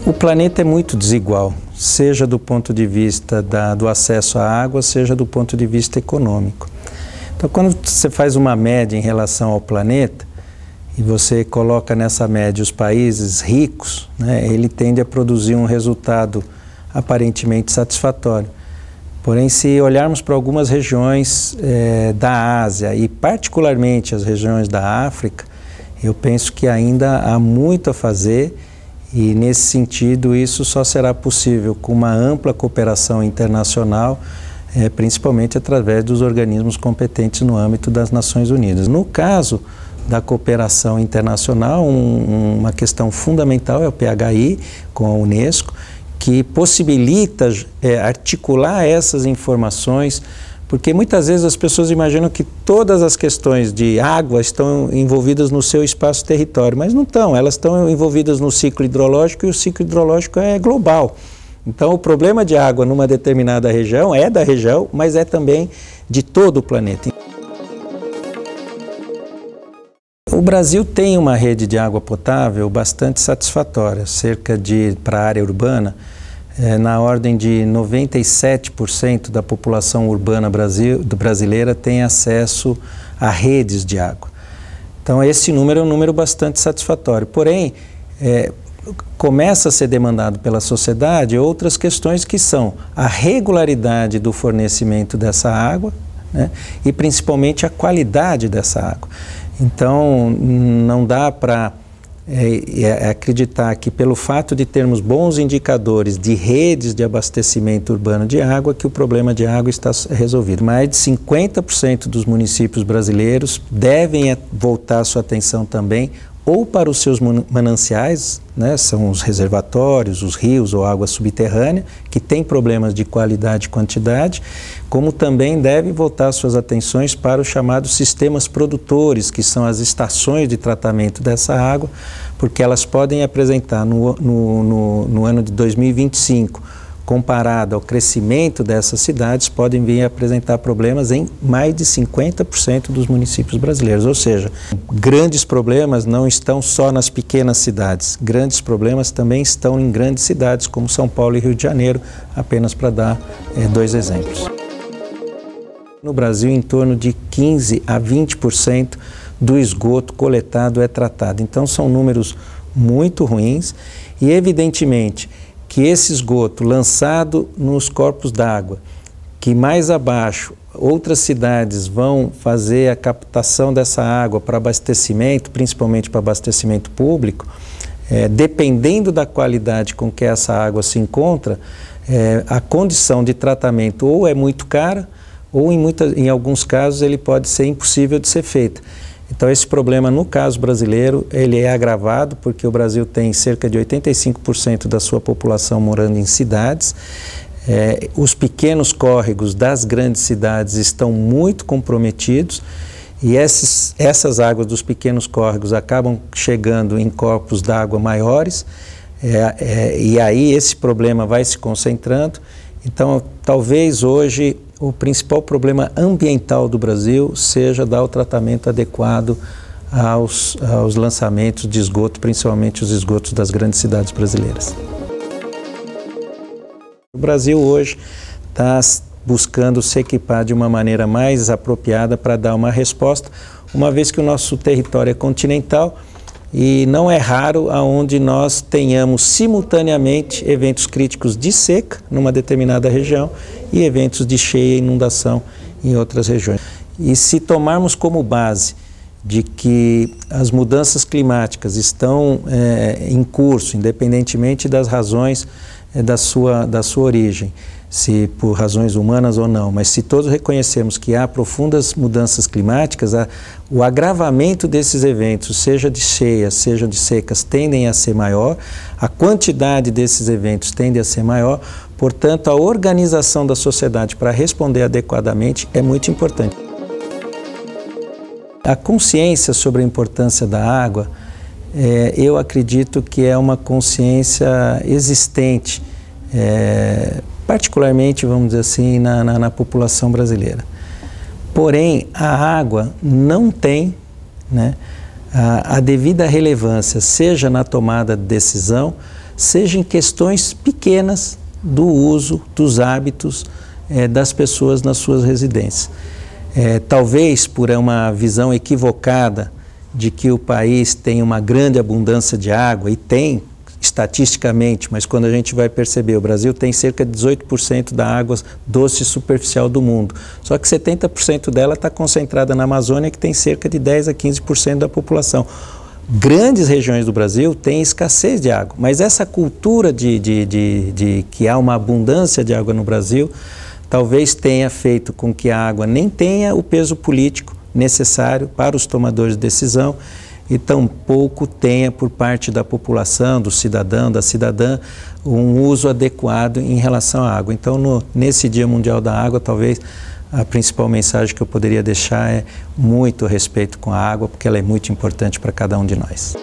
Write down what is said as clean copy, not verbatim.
O planeta é muito desigual, seja do ponto de vista do acesso à água, seja do ponto de vista econômico. Então, quando você faz uma média em relação ao planeta, e você coloca nessa média os países ricos, né, ele tende a produzir um resultado aparentemente satisfatório. Porém, se olharmos para algumas regiões da Ásia e particularmente as regiões da África, eu penso que ainda há muito a fazer. E, nesse sentido, isso só será possível com uma ampla cooperação internacional, principalmente através dos organismos competentes no âmbito das Nações Unidas. No caso da cooperação internacional, uma questão fundamental é o PHI com a Unesco, que possibilita articular essas informações, porque muitas vezes as pessoas imaginam que todas as questões de água estão envolvidas no seu espaço-território, mas não estão, elas estão envolvidas no ciclo hidrológico e o ciclo hidrológico é global. Então o problema de água numa determinada região é da região, mas é também de todo o planeta. O Brasil tem uma rede de água potável bastante satisfatória, para a área urbana, na ordem de 97% da população urbana brasileira tem acesso a redes de água. Então esse número é um número bastante satisfatório. Porém, começa a ser demandado pela sociedade outras questões que são a regularidade do fornecimento dessa água, né, e principalmente a qualidade dessa água. Então não dá para acreditar que pelo fato de termos bons indicadores de redes de abastecimento urbano de água que o problema de água está resolvido. Mais de 50% dos municípios brasileiros devem voltar sua atenção também ou para os seus mananciais, né, são os reservatórios, os rios ou água subterrânea, que têm problemas de qualidade e quantidade, como também deve voltar suas atenções para os chamados sistemas produtores, que são as estações de tratamento dessa água, porque elas podem apresentar no ano de 2025, comparado ao crescimento dessas cidades, podem vir a apresentar problemas em mais de 50% dos municípios brasileiros. Ou seja, grandes problemas não estão só nas pequenas cidades, grandes problemas também estão em grandes cidades como São Paulo e Rio de Janeiro, apenas para dar dois exemplos. No Brasil, em torno de 15% a 20% do esgoto coletado é tratado. Então, são números muito ruins e, evidentemente, que esse esgoto lançado nos corpos d'água, que mais abaixo outras cidades vão fazer a captação dessa água para abastecimento, principalmente para abastecimento público, dependendo da qualidade com que essa água se encontra, a condição de tratamento ou é muito cara, ou em alguns casos ele pode ser impossível de ser feita. Então esse problema, no caso brasileiro, ele é agravado porque o Brasil tem cerca de 85% da sua população morando em cidades. Os pequenos córregos das grandes cidades estão muito comprometidos e essas águas dos pequenos córregos acabam chegando em corpos d'água maiores e aí esse problema vai se concentrando. Então talvez hoje o principal problema ambiental do Brasil seja dar o tratamento adequado aos lançamentos de esgoto, principalmente os esgotos das grandes cidades brasileiras. O Brasil hoje está buscando se equipar de uma maneira mais apropriada para dar uma resposta, uma vez que o nosso território é continental e não é raro aonde nós tenhamos simultaneamente eventos críticos de seca numa determinada região e eventos de cheia e inundação em outras regiões. E se tomarmos como base de que as mudanças climáticas estão em curso, independentemente das razões da sua origem, se por razões humanas ou não, mas se todos reconhecemos que há profundas mudanças climáticas, o agravamento desses eventos, seja de cheias, seja de secas, tendem a ser maior, a quantidade desses eventos tende a ser maior, portanto, a organização da sociedade para responder adequadamente é muito importante. A consciência sobre a importância da água, eu acredito que é uma consciência existente, particularmente, vamos dizer assim, na população brasileira. Porém, a água não tem, né, a devida relevância, seja na tomada de decisão, seja em questões pequenas do uso, dos hábitos das pessoas nas suas residências. Talvez por uma visão equivocada de que o país tem uma grande abundância de água, e tem estatisticamente, mas quando a gente vai perceber, o Brasil tem cerca de 18% da água doce superficial do mundo, só que 70% dela está concentrada na Amazônia, que tem cerca de 10 a 15% da população. Grandes regiões do Brasil têm escassez de água, mas essa cultura de que há uma abundância de água no Brasil, talvez tenha feito com que a água nem tenha o peso político necessário para os tomadores de decisão e tampouco tenha por parte da população, do cidadão, da cidadã, um uso adequado em relação à água. Então, nesse Dia Mundial da Água, talvez a principal mensagem que eu poderia deixar é muito respeito com a água, porque ela é muito importante para cada um de nós.